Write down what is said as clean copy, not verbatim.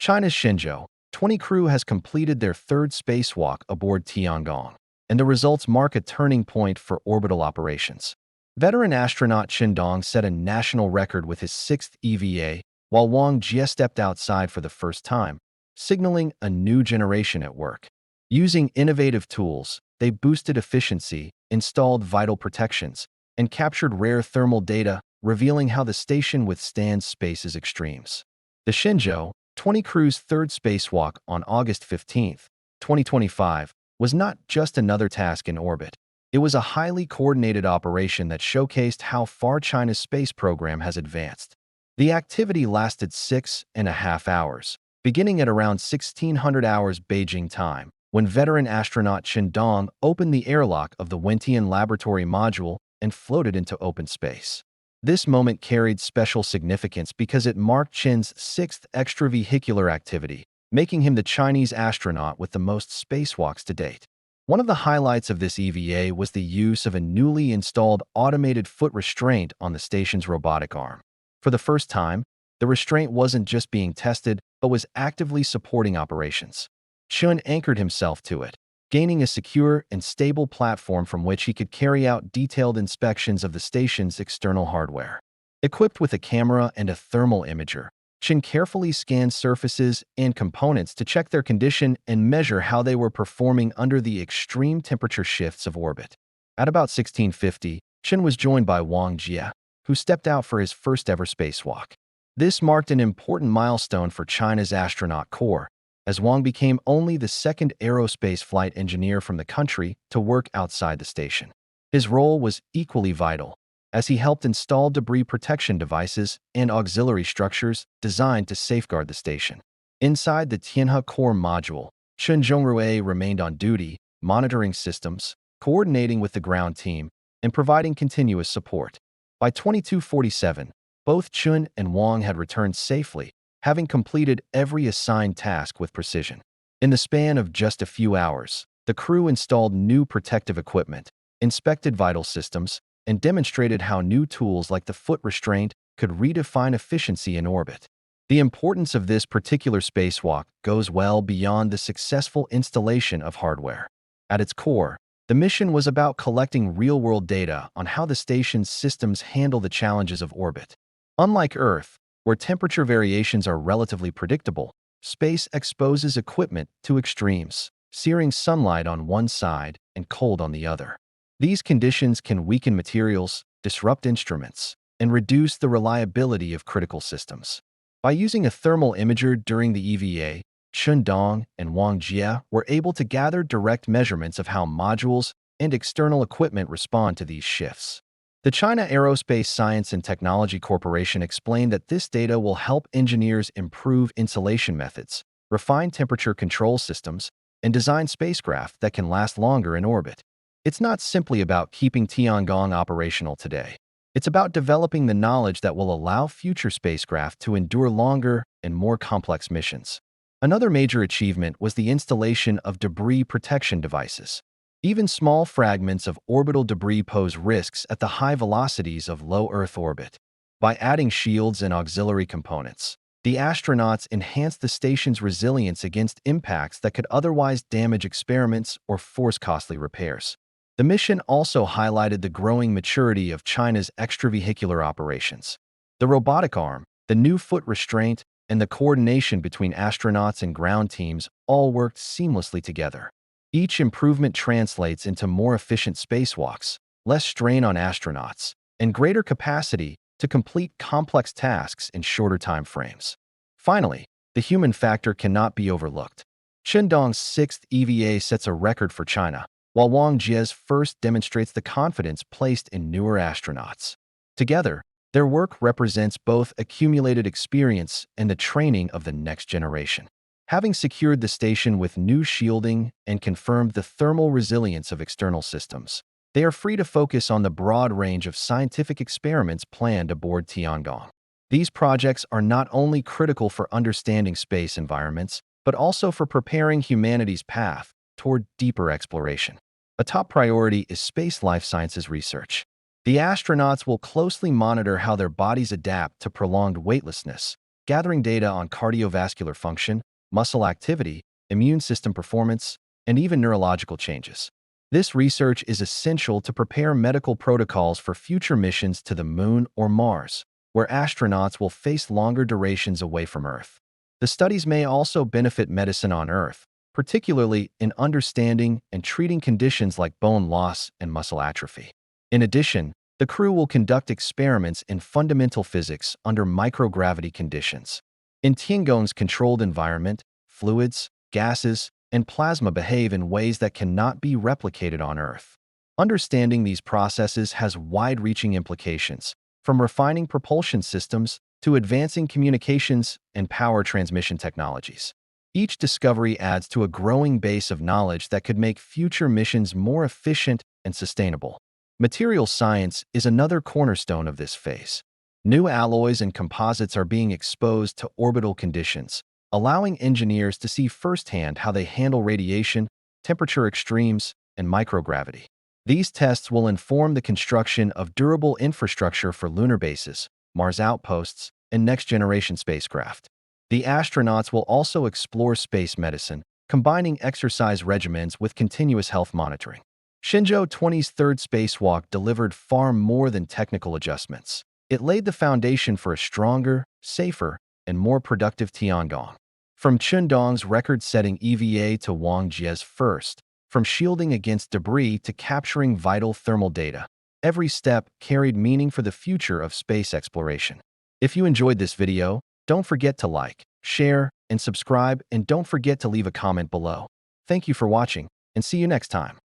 China's Shenzhou-20 crew has completed their third spacewalk aboard Tiangong, and the results mark a turning point for orbital operations. Veteran astronaut Chen Zhongrui set a national record with his sixth EVA, while Wang Jie stepped outside for the first time, signaling a new generation at work. Using innovative tools, they boosted efficiency, installed vital protections, and captured rare thermal data, revealing how the station withstands space's extremes. The Shenzhou-20 crew's third spacewalk on August 15, 2025, was not just another task in orbit. It was a highly coordinated operation that showcased how far China's space program has advanced. The activity lasted 6.5 hours, beginning at around 1600 hours Beijing time, when veteran astronaut Chen Zhongrui opened the airlock of the Wentian laboratory module and floated into open space. This moment carried special significance because it marked Chen's sixth extravehicular activity, making him the Chinese astronaut with the most spacewalks to date. One of the highlights of this EVA was the use of a newly installed automated foot restraint on the station's robotic arm. For the first time, the restraint wasn't just being tested, but was actively supporting operations. Chen anchored himself to it, gaining a secure and stable platform from which he could carry out detailed inspections of the station's external hardware. Equipped with a camera and a thermal imager, Chen carefully scanned surfaces and components to check their condition and measure how they were performing under the extreme temperature shifts of orbit. At about 1650, Chen was joined by Wang Jie, who stepped out for his first-ever spacewalk. This marked an important milestone for China's astronaut corps, as Wang became only the second aerospace flight engineer from the country to work outside the station. His role was equally vital, as he helped install debris protection devices and auxiliary structures designed to safeguard the station. Inside the Tianhe core module, Chen Zhongrui remained on duty, monitoring systems, coordinating with the ground team, and providing continuous support. By 2247, both Chen and Wang had returned safely, having completed every assigned task with precision. In the span of just a few hours, the crew installed new protective equipment, inspected vital systems, and demonstrated how new tools like the foot restraint could redefine efficiency in orbit. The importance of this particular spacewalk goes well beyond the successful installation of hardware. At its core, the mission was about collecting real-world data on how the station's systems handle the challenges of orbit. Unlike Earth, where temperature variations are relatively predictable, space exposes equipment to extremes, searing sunlight on one side and cold on the other. These conditions can weaken materials, disrupt instruments, and reduce the reliability of critical systems. By using a thermal imager during the EVA, Chen Zhongrui and Wang Jie were able to gather direct measurements of how modules and external equipment respond to these shifts. The China Aerospace Science and Technology Corporation explained that this data will help engineers improve insulation methods, refine temperature control systems, and design spacecraft that can last longer in orbit. It's not simply about keeping Tiangong operational today. It's about developing the knowledge that will allow future spacecraft to endure longer and more complex missions. Another major achievement was the installation of debris protection devices. Even small fragments of orbital debris pose risks at the high velocities of low Earth orbit. By adding shields and auxiliary components, the astronauts enhanced the station's resilience against impacts that could otherwise damage experiments or force costly repairs. The mission also highlighted the growing maturity of China's extravehicular operations. The robotic arm, the new foot restraint, and the coordination between astronauts and ground teams all worked seamlessly together. Each improvement translates into more efficient spacewalks, less strain on astronauts, and greater capacity to complete complex tasks in shorter time frames. Finally, the human factor cannot be overlooked. Chen Zhongruy's sixth EVA sets a record for China, while Wang Jie's first demonstrates the confidence placed in newer astronauts. Together, their work represents both accumulated experience and the training of the next generation. Having secured the station with new shielding and confirmed the thermal resilience of external systems, they are free to focus on the broad range of scientific experiments planned aboard Tiangong. These projects are not only critical for understanding space environments, but also for preparing humanity's path toward deeper exploration. A top priority is space life sciences research. The astronauts will closely monitor how their bodies adapt to prolonged weightlessness, gathering data on cardiovascular function, muscle activity, immune system performance, and even neurological changes. This research is essential to prepare medical protocols for future missions to the Moon or Mars, where astronauts will face longer durations away from Earth. The studies may also benefit medicine on Earth, particularly in understanding and treating conditions like bone loss and muscle atrophy. In addition, the crew will conduct experiments in fundamental physics under microgravity conditions. In Tiangong's controlled environment, fluids, gases, and plasma behave in ways that cannot be replicated on Earth. Understanding these processes has wide-reaching implications, from refining propulsion systems to advancing communications and power transmission technologies. Each discovery adds to a growing base of knowledge that could make future missions more efficient and sustainable. Material science is another cornerstone of this phase. New alloys and composites are being exposed to orbital conditions, allowing engineers to see firsthand how they handle radiation, temperature extremes, and microgravity. These tests will inform the construction of durable infrastructure for lunar bases, Mars outposts, and next-generation spacecraft. The astronauts will also explore space medicine, combining exercise regimens with continuous health monitoring. Shenzhou-20's third spacewalk delivered far more than technical adjustments. It laid the foundation for a stronger, safer, and more productive Tiangong. From Chen Zhongrui record-setting EVA to Wang Jie's first, from shielding against debris to capturing vital thermal data, every step carried meaning for the future of space exploration. If you enjoyed this video, don't forget to like, share, and subscribe, and don't forget to leave a comment below. Thank you for watching, and see you next time.